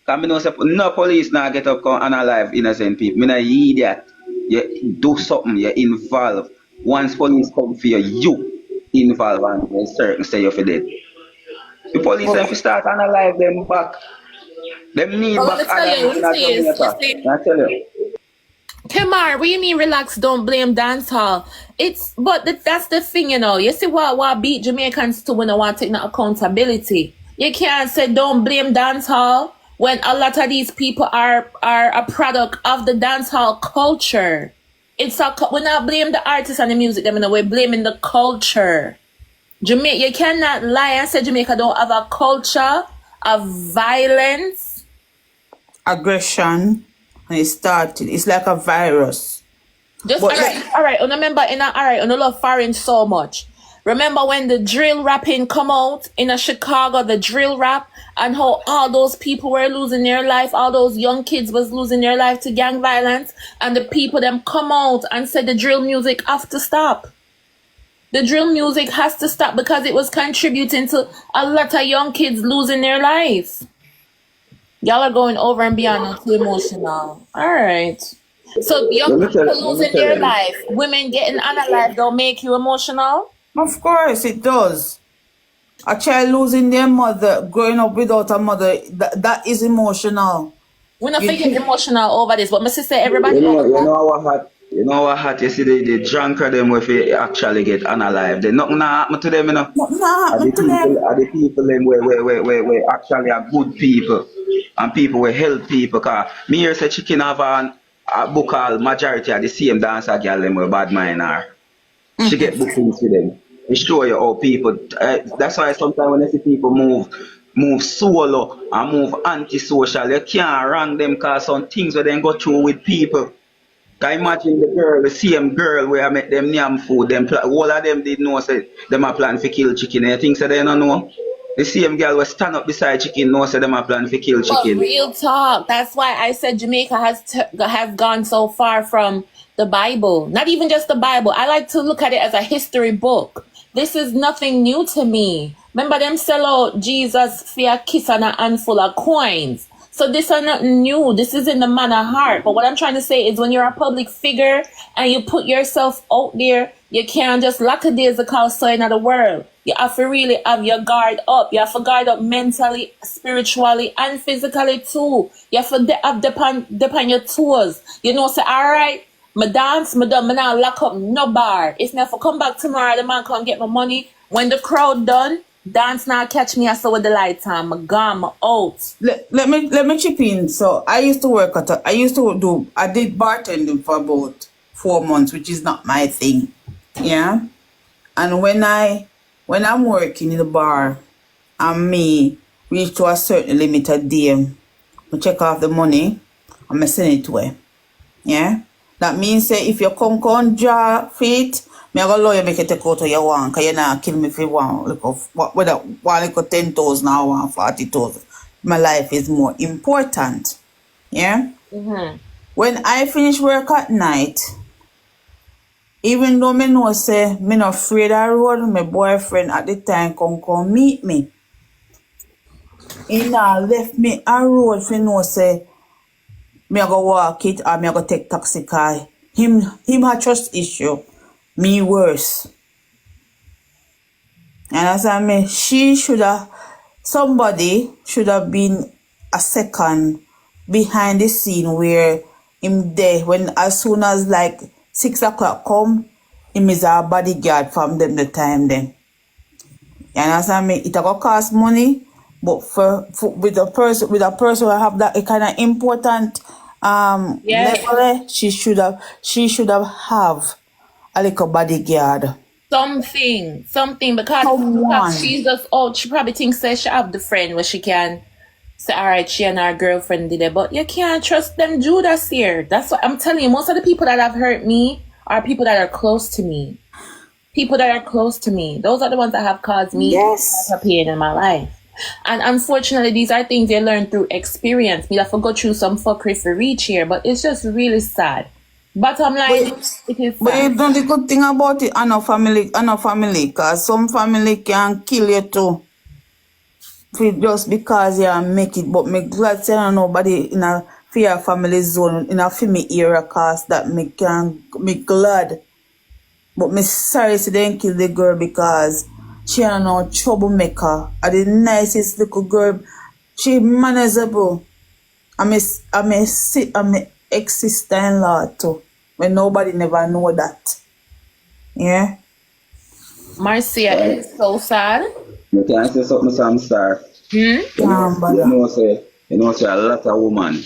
Because I know say no police now get up come analyze innocent people. Me not idiot. You do something, you involve. Once police come for you, you involve and when certain say you for dead. The police But, have to start analyze them back. Them need But let back me tell you, Adams let me in tell a you, you Jamaica. see, I tell you. Kemar, what do you mean relax, don't blame dancehall? It's, but that's the thing, you know. You see what beat Jamaicans to when I want to take no accountability. You can't say don't blame dancehall when a lot of these people are a product of the dancehall culture. We're not blaming the artists and the music, them, you know, we're blaming the culture. Jamaica, you cannot lie and say Jamaica don't have a culture of violence. aggression, and it started. It's like a virus. Just But all right. And remember, I love foreign so much. Remember when the drill rapping come out in Chicago, the drill rap, and how all those people were losing their life, all those young kids was losing their life to gang violence, and the people them come out and said the drill music have to stop. The drill music has to stop because it was contributing to a lot of young kids losing their life. Y'all are going over and beyond and too emotional. All right. So young people Let me losing tell their you life, women getting unalive don't make you emotional? of course it does. A child losing their mother, growing up without a mother, that is emotional. We're not You thinking think, emotional over this, but my sister, everybody you know what hot. You know what hot. You see the drunker them if they actually get unalive. They nothing nah happen to them, you know. what not happened to them? Are the people them where actually are good people and people will help people. Cause me here say chicken have a book called majority of the same dancer girl them with bad mind are. She get bookings with them. It show you how people. That's why sometimes when I see people move solo and move antisocial, you can't rank them cause some things where they go through with people. Can imagine the same girl where I met them yam food, all of them did know say them a plan for kill chicken. And you think say they don't know? The same girl will stand up beside chicken know say them a plan for kill But chicken. real talk. That's why I said Jamaica has gone so far from the Bible. Not even just the Bible. I like to look at it as a history book. This is nothing new to me. Remember them sell out Jesus for a kiss and a handful of coins. So this is nothing new. This is in the man of heart. But what I'm trying to say is when you're a public figure and you put yourself out there, you can't just lackadaisical so in the world. You have to really have your guard up. You have to guard up mentally, spiritually, and physically too. You have to have depend your toes. You know, say, all right, me dance, me done, me now lock up no bar. It's never come back tomorrow, the man come get my money. When the crowd done, dance now catch me, I saw with the lights on. Me gone, me out. Let me chip in. So I used to I did bartending for about 4 months, which is not my thing. Yeah. And when I'm working in the bar and me reach to a certain limit a day, I check off the money and I send it to her. Yeah. That means say if you come draw feet, me I go allow you make you take out what you want, cause you not kill me if you want. Look of whether one like 10,000 or 140,000. My life is more important. Yeah. When I finish work at night, even though me know say me not afraid of road, my boyfriend at the time come meet me. He now left me a road for know say me I go walk it or me I go take taxi car. Him had trust issue. Me worse. And as I mean, somebody should have been a second behind the scene where him there when as soon as like 6 o'clock come, him is a bodyguard from them the time then. And as I mean, it a go cost money, but for with a person who have that kind of important level, she should have have a little bodyguard. Something because she's just old. She probably thinks that she have the friend where she can say, all right, she and her girlfriend did it, but you can't trust them Judas here. That's what I'm telling you. Most of the people that have hurt me are people that are close to me. People that are close to me. Those are the ones that have caused me pain in my life. And unfortunately, these are things you learn through experience. Me have to go through some fuckery for reach here, but it's just really sad. Bottom line, it is sad. But you know the good thing about it, I know family, cause some family can kill you too. just because yeah make it, but me glad say I nobody in a fear family zone in a for me area cause that me glad. But me sorry to them kill the girl because she ain't no troublemaker. A the nicest little girl. She manageable. I'm a ex sister-in-law too. When nobody never know that. Yeah. Marcia, it Right? is so sad. You can say something, some star. Hmm? Bother. You know, say a lot of women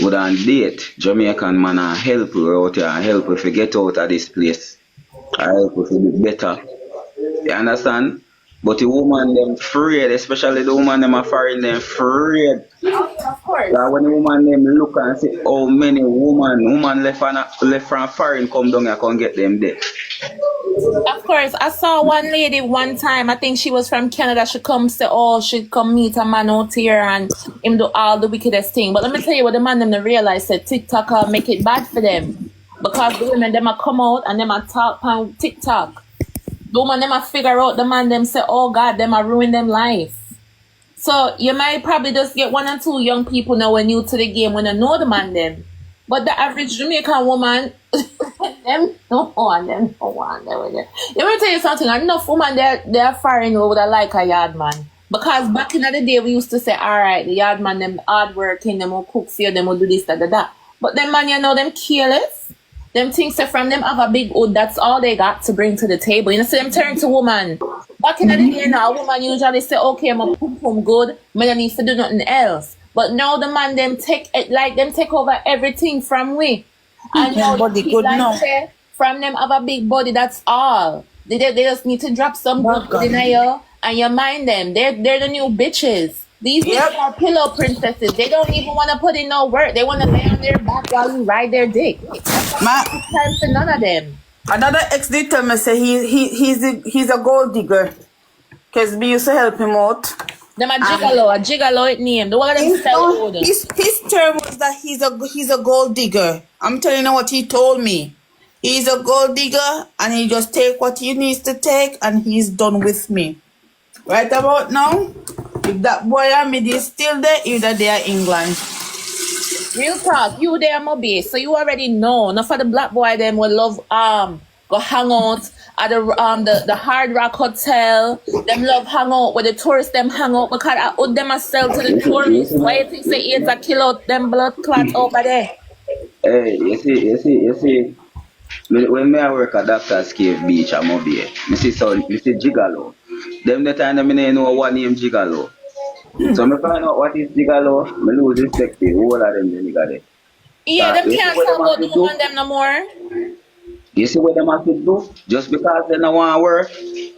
would and date Jamaican man and help you out here and help you to get out of this place. I help you to be better. You understand? But the woman them afraid, especially the woman them are foreign them afraid. Oh, yeah, of course. That when the woman them look and see how many woman left from foreign come down and come get them there. Of course, I saw one lady one time. I think she was from Canada. She come say, "Oh, she come meet a man out here and him do all the wickedest thing." But let me tell you what the man them they realize that TikTok make it bad for them because the women them a come out and them a talk on TikTok. The woman them a figure out the man them say, "Oh God, them a ruin them life." So you might probably just get one or two young people now when new to the game when you know the man them. But the average Jamaican woman, them don't want them, don't want them. Let me tell you something. Enough women they're foreign would have like a yard man. Because back in the day we used to say, all right, the yard man them hard working, them will cook for you, them will do this, that. But them man, you know, them careless. Them things say from them have a big hood, that's all they got to bring to the table. You know, so them turn to woman. Back in the day now, a woman usually say, okay, I'm a pum pum good, but I need to do nothing else. But now the man them take it like them take over everything from we. And now Body the good like now. say, from them have a big body, that's all. They just need to drop some good God. in you and you mind them. They're the new bitches. These Yep. bitches are pillow princesses. They don't even want to put in no work. They want to lay on their back while you ride their dick. My Time for none of them. another ex did tell me say he's a gold digger. Cause me used to help him out. Them a gigolo it name. The one of them sell wood. His term was that he's a gold digger. I'm telling you what he told me. He's a gold digger and he just take what he needs to take and he's done with me. Right about now, if that boy and me is still there, either they are England. Real talk, you there, Moby. So you already know. Enough for the black boy them will love go hang out at the Hard Rock Hotel. Them love hang out with the tourists. Them hang out because I owe them a sell to the tourists. Why you think say it's a kill out them blood clots over there? Hey, you see. When I work at Doctor's Cave Beach, I'm over here. I see Gigalo. Them the time I know one name Gigalo. So I find out what is Gigalo, I lose respect for the whole of them the nigga there. Yeah, them You see can't what talk them about have the to woman do? them no more. You see what them have to do? Just because they don't want to work,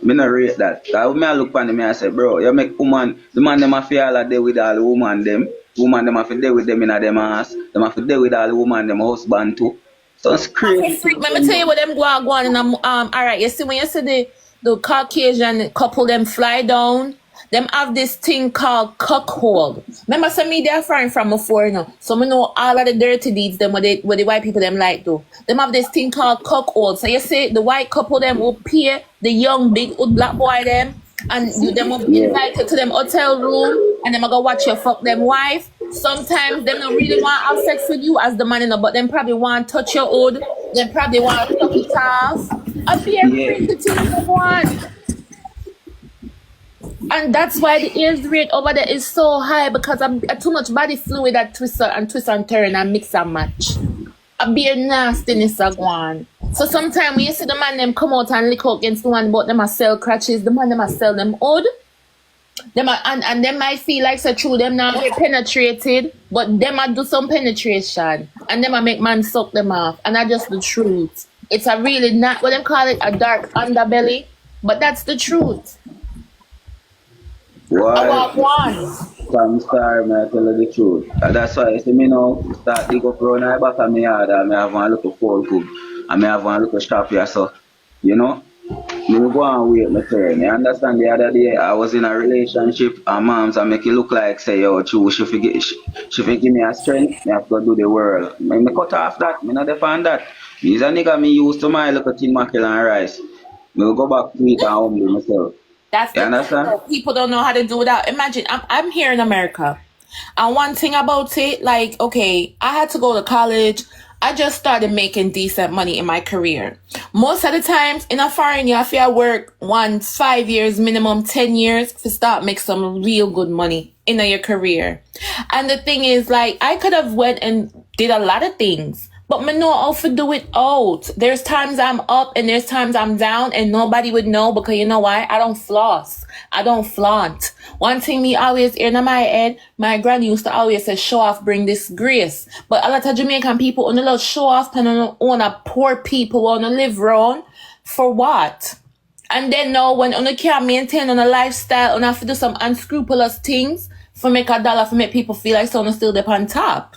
me not rate that. Cause when I look on them and I say, bro, you make woman, the man them have to all a day with all the woman them. Woman them have to deal with them in a them ass. Them have to deal with all the woman them husband too. So it's crazy. Freak, let me tell you what them go on in all right, you see when you see the Caucasian couple them fly down, them have this thing called cuckold. Remember some me they're foreign from before, you know. So we know all of the dirty deeds them what the white people them like do. Them have this thing called cuckold. So you see the white couple them will pay the young big old black boy them and them will be invited to them hotel room and them go watch you fuck them wife. Sometimes them don't really want to have sex with you as the man, you know, but them probably want to touch your hood. Them probably want to suck it off. A very Yeah. pretty thing they want. And that's why the AIDS rate over there is so high because I'm too much body fluid that twist and turn and mix and match. A bare nastiness a go on. So sometimes when you see the man them come out and lick out against the one but them a sell crutches, the man them a sell them odd. Them and them might feel like so true them not get penetrated, but them a do some penetration and them a make man suck them off. And that's just the truth. It's a really not what them call it, a dark underbelly, but that's the truth. Why? About one. From star, I tell you the truth. And that's why you see me now start dig up around the back of my yard and I have one little phone cook and I have one little shop here so you know. Me go and wait my turn. You understand the other day I was in a relationship and moms and make it look like say yo true she give me a strength, me have to do the world. Me cut off that, me not defend that. He's a nigga me used to my little tin mackerel and rice. Me will go back to it and humble myself. That's You the thing. understand? Though. People don't know how to do that. Imagine, I'm here in America. And one thing about it, like, okay, I had to go to college. I just started making decent money in my career. Most of the times in a foreign, you have to work 5 years, minimum 10 years to start make some real good money in your career. And the thing is, like, I could have went and did a lot of things, but me know how to do it out. There's times I'm up and there's times I'm down and nobody would know because you know why? I don't floss. I don't flaunt. One thing me always hear in my head, my granny used to always say, show off bring this grace. But a lot of Jamaican people only love show off and on a poor people want to live wrong. For what? And then now when you can't maintain on a lifestyle, you have to do some unscrupulous things for make a dollar, for make people feel like someone still up on top.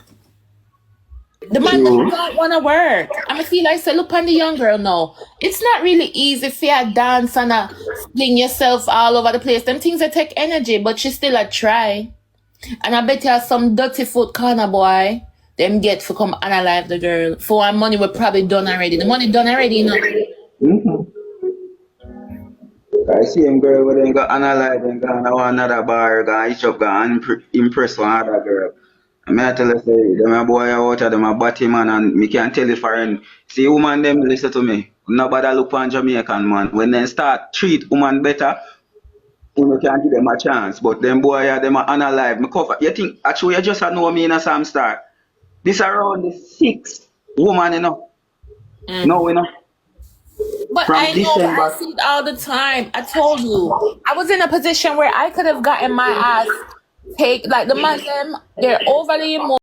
The man True. don't want to work. I feel like, say, look on the young girl now. It's not really easy for you to dance and fling yourself all over the place. Them things that take energy, but she still a try. And I bet you some dirty foot corner boy, them get for come analyze the girl. For our money, we're probably done already. The money done already, you know. Mm-hmm. I see him girl when they go analyze and go on another bar, go and hitch up, go and impress one other girl. And me I tell you say, them a boy out of them a batty man and me can tell you foreign. See woman them listen to me. Nobody look on Jamaican man. When they start treat woman better, you can give them a chance. But them boy them a analyze. Me cover. You think actually you just a know me in a Sam Star. This around the sixth woman, you know. No, you know. But From I know, but I December. see it all the time. I told you. I was in a position where I could have gotten my ass take, like the man them, they're overly emotional.